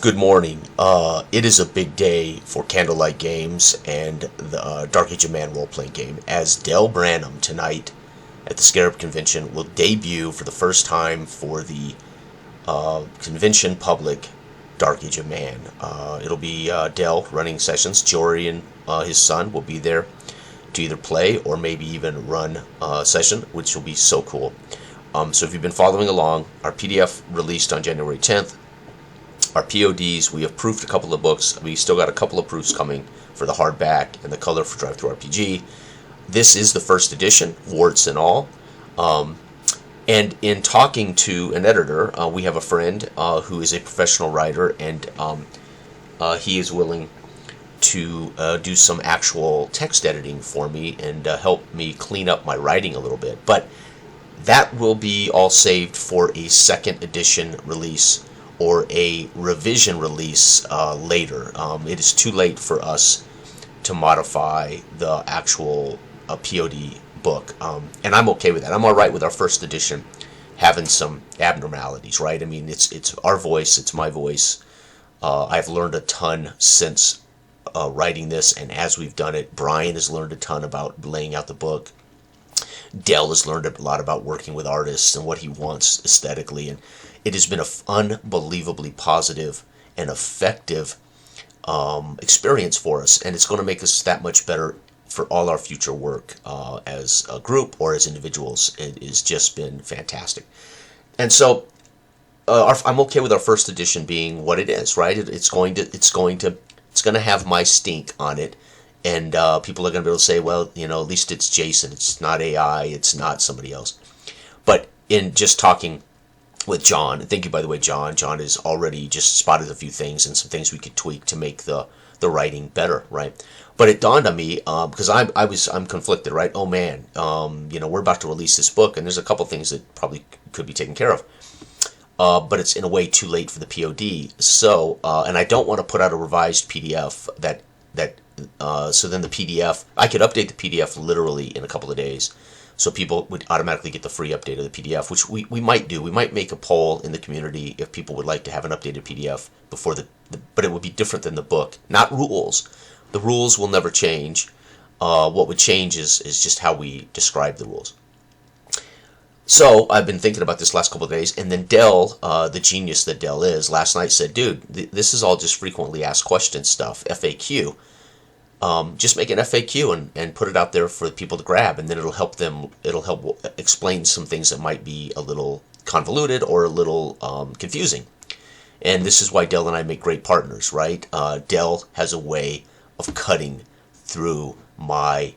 Good morning. It is a big day for Candlelight Games and the Dark Age of Man role-playing game, as Del Branham tonight at the Scarab Convention will debut for the first time for the convention public Dark Age of Man. It'll be Del running sessions. Jory and his son will be there to either play or maybe even run a session, which will be so cool. So if you've been following along, our PDF released on January 10th. Our PODs, we have proofed a couple of books. We still got a couple of proofs coming for the hardback and the color for DTRPG. This is the first edition, warts and all. And in talking to an editor, we have a friend who is a professional writer, and he is willing to do some actual text editing for me and help me clean up my writing a little bit. But that will be all saved for a second edition release or a revision release later. It is too late for us to modify the actual POD book, and I'm okay with that. I'm all right with our first edition having some abnormalities, right? I mean, it's our voice, it's my voice. I've learned a ton since writing this, and as we've done it, Brian has learned a ton about laying out the book. Del has learned a lot about working with artists and what he wants aesthetically, and it has been an unbelievably positive and effective experience for us, and it's going to make us that much better for all our future work as a group or as individuals. It has just been fantastic. And so I'm okay with our first edition being what it is, right? It's going to have my stink on it. And people are going to be able to say, well, you know, at least it's Jason. It's not AI. It's not somebody else. But in just talking with John, and thank you, by the way, John. John has already just spotted a few things and some things we could tweak to make the writing better, right? But it dawned on me, because I'm conflicted, right? Oh, man, you know, we're about to release this book, and there's a couple things that probably could be taken care of. But it's in a way too late for the POD. So, and I don't want to put out a revised PDF so then the PDF, I could update the PDF literally in a couple of days, so people would automatically get the free update of the PDF, which we might do. We might make a poll in the community if people would like to have an updated PDF before but it would be different than the book. Not rules. The rules will never change. What would change is just how we describe the rules. So I've been thinking about this last couple of days, and then Del, the genius that Del is, last night said, dude, this is all just frequently asked questions stuff, FAQ. Just make an FAQ and put it out there for people to grab, and then it'll help explain some things that might be a little convoluted or a little confusing. And this is why Del and I make great partners, right? Del has a way of cutting through my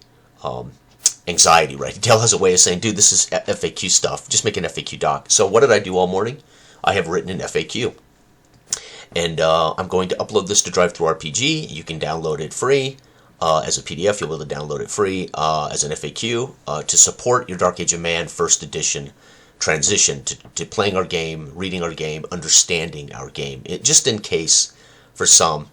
anxiety, right? Del has a way of saying, dude, this is FAQ stuff. Just make an FAQ doc. So what did I do all morning? I have written an FAQ. And I'm going to upload this to DriveThruRPG. You can download it free. As a PDF, you'll be able to download it free as an FAQ to support your Dark Age of Man first edition transition to playing our game, reading our game, understanding our game. Just in case, for some,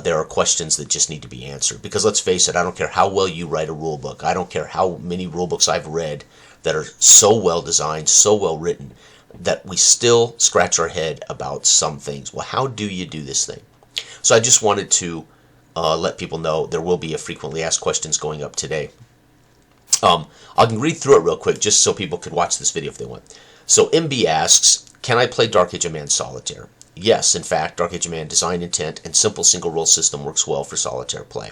there are questions that just need to be answered. Because let's face it, I don't care how well you write a rule book. I don't care how many rule books I've read that are so well designed, so well written, that we still scratch our head about some things. Well, how do you do this thing? So I just wanted to let people know there will be a frequently asked questions going up today. I can read through it real quick just so people could watch this video if they want. So MB asks, can I play Dark Age of Man Solitaire? Yes, in fact, Dark Age of Man design intent and simple single role system works well for solitaire play.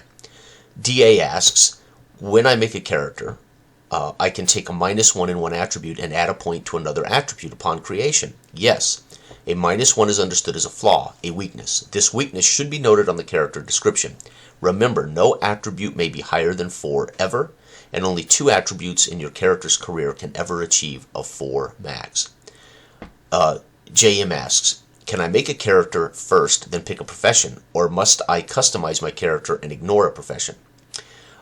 DA asks, when I make a character, I can take a -1 in one attribute and add a point to another attribute upon creation. Yes. A -1 is understood as a flaw, a weakness. This weakness should be noted on the character description. Remember, no attribute may be higher than 4 ever, and only 2 attributes in your character's career can ever achieve a 4 max. JM asks, can I make a character first, then pick a profession, or must I customize my character and ignore a profession?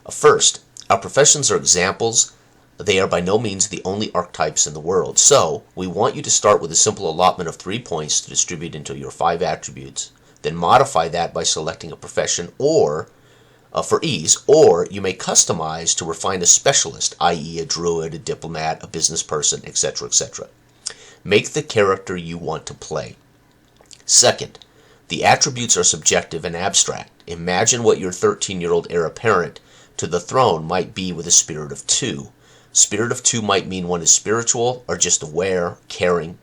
First, our professions are examples. They are by no means the only archetypes in the world, so we want you to start with a simple allotment of 3 points to distribute into your 5 attributes, then modify that by selecting a profession or for ease, or you may customize to refine a specialist, i.e. a druid, a diplomat, a business person, etc., etc. Make the character you want to play. Second, The attributes are subjective and abstract. Imagine what your 13-year-old heir apparent to the throne might be with a spirit of 2. Spirit of 2 might mean one is spiritual or just aware, caring.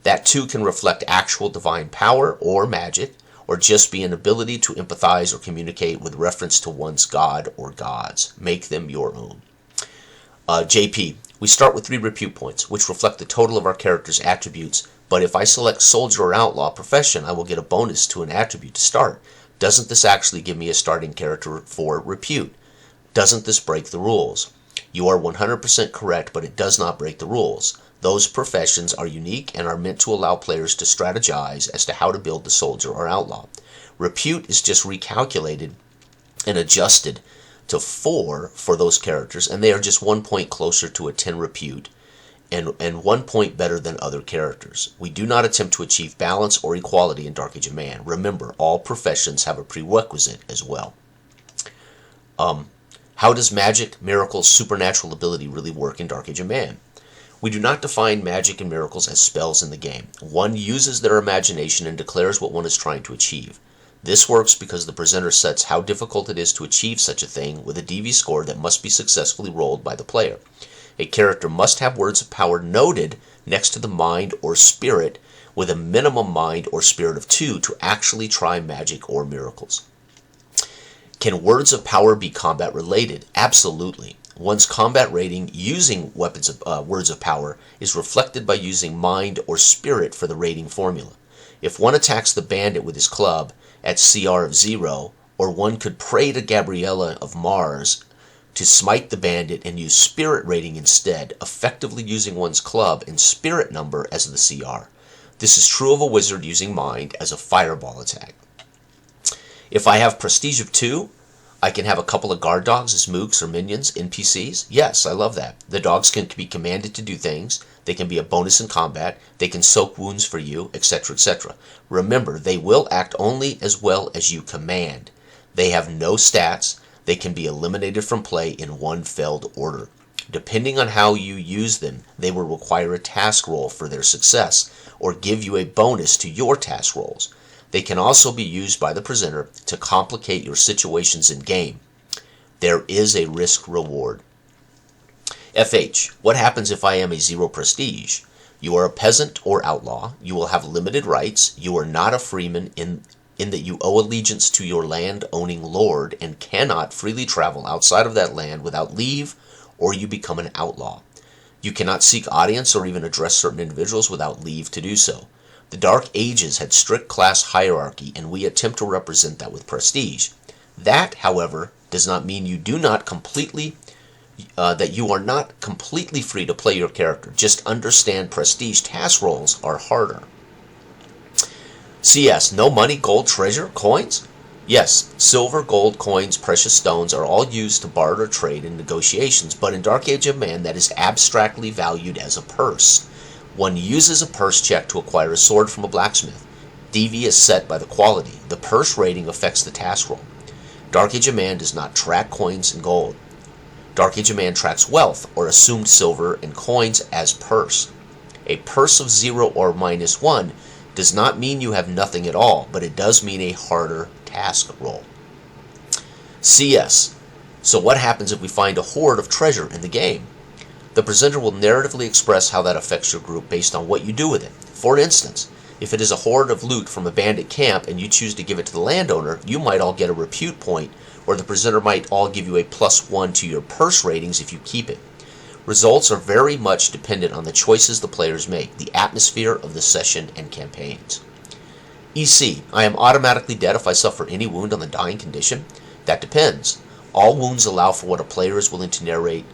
That 2 can reflect actual divine power or magic, or just be an ability to empathize or communicate with reference to one's god or gods. Make them your own. JP, we start with 3 repute points, which reflect the total of our character's attributes, but if I select soldier or outlaw profession, I will get a bonus to an attribute to start. Doesn't this actually give me a starting character for repute? Doesn't this break the rules? You are 100% correct, but it does not break the rules. Those professions are unique and are meant to allow players to strategize as to how to build the soldier or outlaw. Repute is just recalculated and adjusted to 4 for those characters, and they are just 1 point closer to a 10 repute and 1 point better than other characters. We do not attempt to achieve balance or equality in Dark Age of Man. Remember, all professions have a prerequisite as well. How does magic, miracles, supernatural ability really work in Dark Age of Man? We do not define magic and miracles as spells in the game. One uses their imagination and declares what one is trying to achieve. This works because the presenter sets how difficult it is to achieve such a thing with a DV score that must be successfully rolled by the player. A character must have words of power noted next to the mind or spirit with a minimum mind or spirit of 2 to actually try magic or miracles. Can words of power be combat related? Absolutely. One's combat rating using words of power is reflected by using mind or spirit for the rating formula. If one attacks the bandit with his club at CR of 0, or one could pray to Gabriella of Mars to smite the bandit and use spirit rating instead, effectively using one's club and spirit number as the CR. This is true of a wizard using mind as a fireball attack. If I have prestige of 2, I can have a couple of guard dogs as mooks or minions, NPCs. Yes, I love that. The dogs can be commanded to do things. They can be a bonus in combat. They can soak wounds for you, etc., etc. Remember, they will act only as well as you command. They have no stats. They can be eliminated from play in one felled order. Depending on how you use them, they will require a task roll for their success, or give you a bonus to your task rolls. They can also be used by the presenter to complicate your situations in game. There is a risk reward. FH, what happens if I am a 0 prestige? You are a peasant or outlaw. You will have limited rights. You are not a freeman in that you owe allegiance to your land-owning lord and cannot freely travel outside of that land without leave, or you become an outlaw. You cannot seek audience or even address certain individuals without leave to do so. The Dark Ages had strict class hierarchy, and we attempt to represent that with prestige. That, however, does not mean you do not completely that you are not completely free to play your character. Just understand prestige task rolls are harder. CS, no money, gold, treasure, coins? Yes, silver, gold, coins, precious stones are all used to barter, trade, and negotiations, but in Dark Age of Man that is abstractly valued as a purse. One uses a purse check to acquire a sword from a blacksmith. DV is set by the quality. The purse rating affects the task roll. Dark Age of Man does not track coins and gold. Dark Age of Man tracks wealth, or assumed silver and coins, as purse. A purse of 0 or -1 does not mean you have nothing at all, but it does mean a harder task roll. CS. So what happens if we find a hoard of treasure in the game? The presenter will narratively express how that affects your group based on what you do with it. For instance, if it is a hoard of loot from a bandit camp and you choose to give it to the landowner, you might all get a repute point, or the presenter might all give you a +1 to your purse ratings if you keep it. Results are very much dependent on the choices the players make, the atmosphere of the session and campaigns. EC, I am automatically dead if I suffer any wound on the dying condition? That depends. All wounds allow for what a player is willing to narrate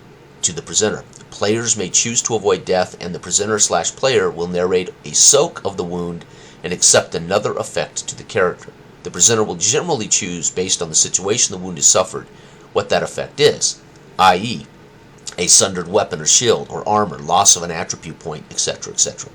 to the presenter. Players may choose to avoid death, and the presenter/player will narrate a soak of the wound and accept another effect to the character. The presenter will generally choose, based on the situation the wound is suffered, what that effect is, i.e., a sundered weapon or shield or armor, loss of an attribute point, etc., etc.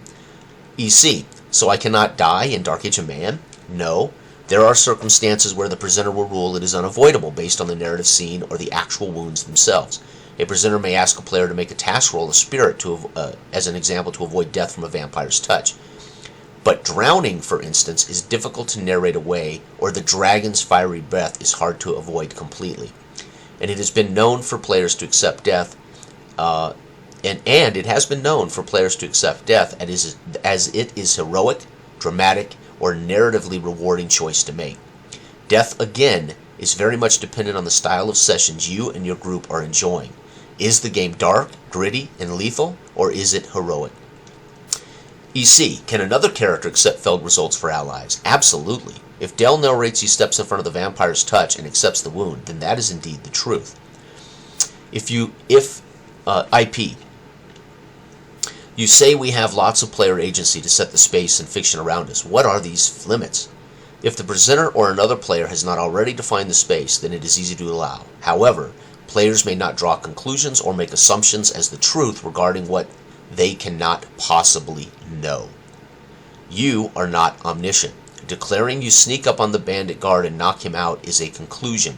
EC, so I cannot die in Dark Age of Man? No. There are circumstances where the presenter will rule it is unavoidable based on the narrative scene or the actual wounds themselves. A presenter may ask a player to make a task roll of spirit as an example to avoid death from a vampire's touch. But drowning, for instance, is difficult to narrate away, or the dragon's fiery breath is hard to avoid completely. And it has been known for players to accept death, and it has been known for players to accept death as it is heroic, dramatic, or narratively rewarding choice to make. Death, again, is very much dependent on the style of sessions you and your group are enjoying. Is the game dark, gritty, and lethal, or is it heroic? EC, can another character accept failed results for allies? Absolutely. If Dell narrates he steps in front of the vampire's touch and accepts the wound, then that is indeed the truth. If IP, you say we have lots of player agency to set the space and fiction around us. What are these limits? If the presenter or another player has not already defined the space, then it is easy to allow. However, players may not draw conclusions or make assumptions as the truth regarding what they cannot possibly know. You are not omniscient. Declaring you sneak up on the bandit guard and knock him out is a conclusion.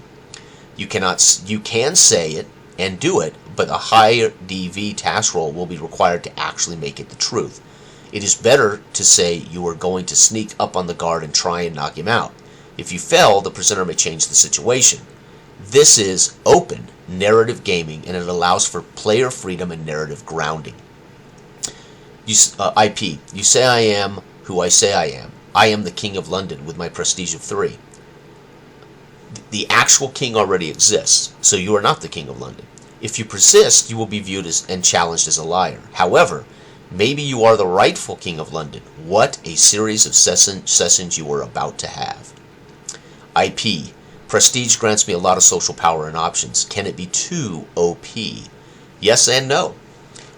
You can say it and do it, but a higher DV task roll will be required to actually make it the truth. It is better to say you are going to sneak up on the guard and try and knock him out. If you fail, the presenter may change the situation. This is open narrative gaming, and it allows for player freedom and narrative grounding. IP, you say I am who I say I am. I am the King of London with my prestige of 3. The actual king already exists, so you are not the King of London. If you persist, you will be viewed as and challenged as a liar. However, maybe you are the rightful King of London. What a series of sessions you are about to have. IP, prestige grants me a lot of social power and options. Can it be too OP? Yes and no.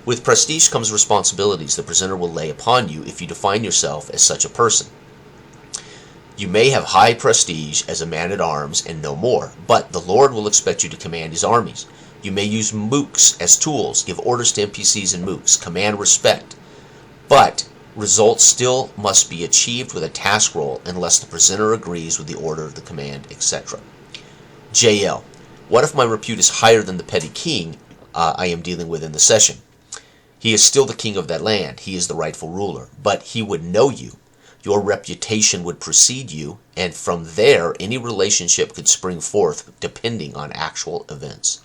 With prestige comes responsibilities the presenter will lay upon you if you define yourself as such a person. You may have high prestige as a man-at-arms and no more, but the Lord will expect you to command his armies. You may use mooks as tools, give orders to NPCs and mooks, command respect. But results still must be achieved with a task roll unless the presenter agrees with the order of the command, etc. JL, what if my repute is higher than the petty king I am dealing with in the session? He is still the king of that land. He is the rightful ruler, but he would know you. Your reputation would precede you, and from there any relationship could spring forth depending on actual events.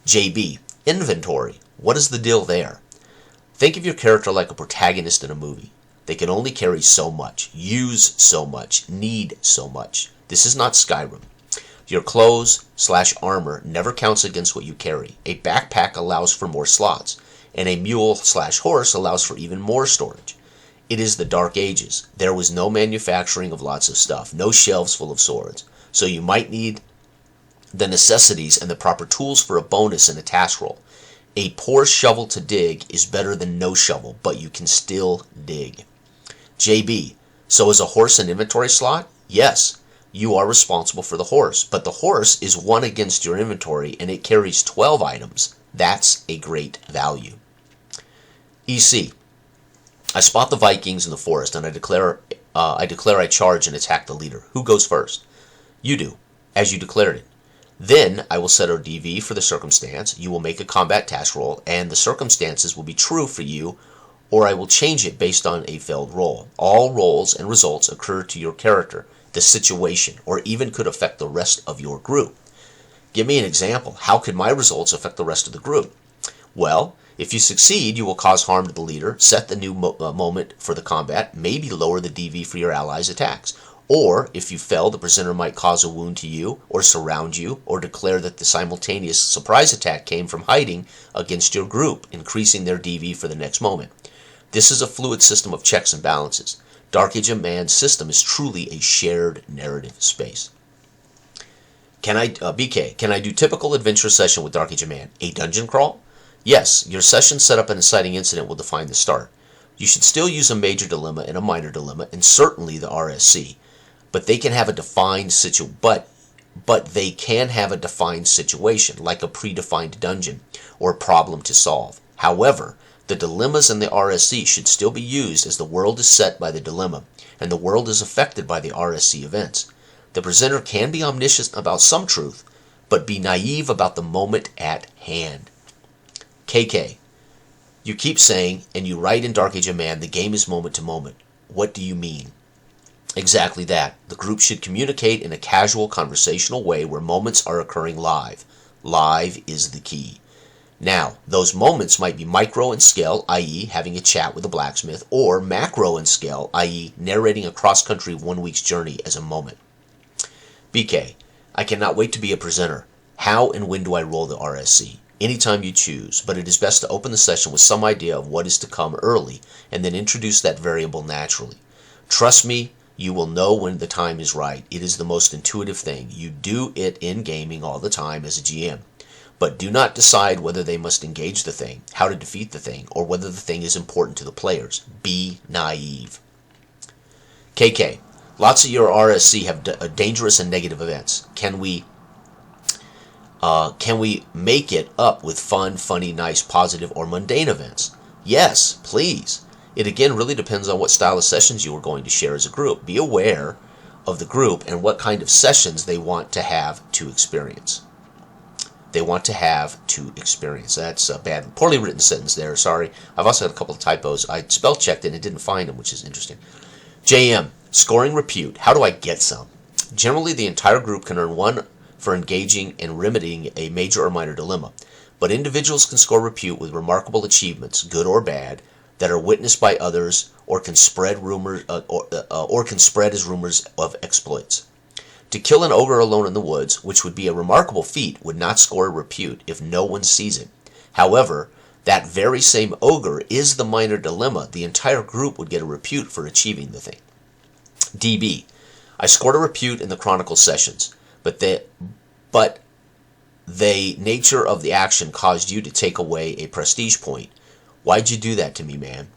JB, inventory. What is the deal there? Think of your character like a protagonist in a movie. They can only carry so much, use so much, need so much. This is not Skyrim. Your clothes/armor never counts against what you carry. A backpack allows for more slots, and a mule/horse allows for even more storage. It is the Dark Ages. There was no manufacturing of lots of stuff, no shelves full of swords, so you might need the necessities and the proper tools for a bonus in a task roll. A poor shovel to dig is better than no shovel, but you can still dig. JB, so is a horse an inventory slot? Yes, you are responsible for the horse, but the horse is 1 against your inventory and it carries 12 items. That's a great value. EC, I spot the Vikings in the forest and I declare I charge and attack the leader. Who goes first? You do, as you declared it. Then I will set a DV for the circumstance, you will make a combat task roll, and the circumstances will be true for you, or I will change it based on a failed roll. All rolls and results occur to your character, the situation, or even could affect the rest of your group. Give me an example. How could my results affect the rest of the group? Well, if you succeed, you will cause harm to the leader, set the new moment for the combat, maybe lower the DV for your allies' attacks. Or, if you fail, the presenter might cause a wound to you, or surround you, or declare that the simultaneous surprise attack came from hiding against your group, increasing their DV for the next moment. This is a fluid system of checks and balances. Dark Age of Man's system is truly a shared narrative space. BK, can I do typical adventure session with Dark Age of Man? A dungeon crawl? Yes, your session setup and inciting incident will define the start. You should still use a major dilemma and a minor dilemma, and certainly the RSC. But they can have a defined they can have a defined situation, like a predefined dungeon or problem to solve. However, the dilemmas in the RSC should still be used as the world is set by the dilemma, and the world is affected by the RSC events. The presenter can be omniscient about some truth, but be naive about the moment at hand. KK, you keep saying, and you write in Dark Age of Man, the game is moment to moment. What do you mean? Exactly that. The group should communicate in a casual, conversational way where moments are occurring live. Live is the key. Now, those moments might be micro in scale, i.e. having a chat with a blacksmith, or macro in scale, i.e. narrating a cross-country 1 week's journey as a moment. BK, I cannot wait to be a presenter. How and when do I roll the RSC? Anytime you choose, but it is best to open the session with some idea of what is to come early, and then introduce that variable naturally. Trust me, you will know when the time is right. It is the most intuitive thing. You do it in gaming all the time as a GM. But do not decide whether they must engage the thing, how to defeat the thing, or whether the thing is important to the players. Be naive. KK, lots of your RSC have dangerous and negative events. Can we make it up with fun, funny, nice, positive, or mundane events? Yes, please. It again really depends on what style of sessions you are going to share as a group. Be aware of the group and what kind of sessions they want to have to experience. That's a bad, poorly written sentence there. Sorry. I've also had a couple of typos. I spell checked it and it didn't find them, which is interesting. JM, scoring repute. How do I get some? Generally, the entire group can earn 1 for engaging and remedying a major or minor dilemma, but individuals can score repute with remarkable achievements, good or bad, that are witnessed by others or can spread as rumors of exploits. To kill an ogre alone in the woods, which would be a remarkable feat, would not score a repute if no one sees it. However, that very same ogre is the minor dilemma. The entire group would get a repute for achieving the thing. DB, I scored a repute in the Chronicle sessions, but the nature of the action caused you to take away a prestige point. Why'd you do that to me, man?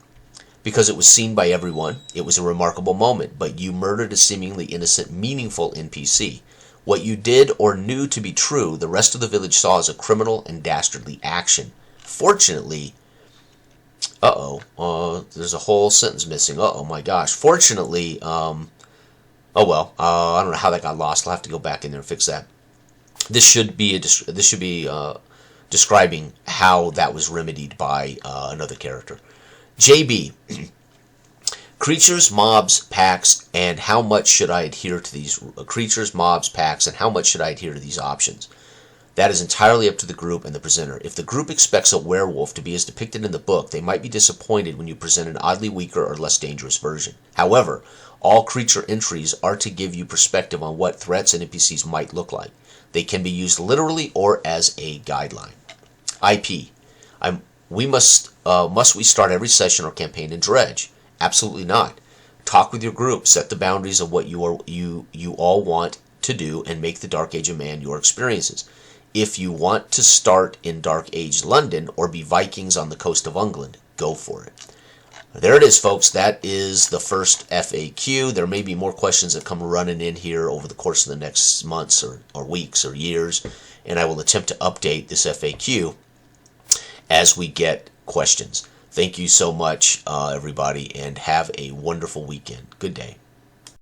Because it was seen by everyone. It was a remarkable moment, but you murdered a seemingly innocent, meaningful NPC. What you did or knew to be true, the rest of the village saw as a criminal and dastardly action. Fortunately, there's a whole sentence missing. My gosh. Fortunately, I don't know how that got lost. I'll have to go back in there and fix that. This should be describing how that was remedied by another character. JB, creatures, mobs, packs, and how much should I adhere to these creatures, mobs, packs, and how much should I adhere to these options? That is entirely up to the group and the presenter. If the group expects a werewolf to be as depicted in the book, they might be disappointed when you present an oddly weaker or less dangerous version. However, all creature entries are to give you perspective on what threats and NPCs might look like. They can be used literally or as a guideline. IP, must we start every session or campaign in Dredge? Absolutely not. Talk with your group, set the boundaries of what you all want to do, and make the Dark Age of Man your experiences. If you want to start in Dark Age London or be Vikings on the coast of England, go for it. There it is, folks. That is the first FAQ. There may be more questions that come running in here over the course of the next months or weeks or years, and I will attempt to update this FAQ as we get questions. Thank you so much, everybody, and have a wonderful weekend. Good day.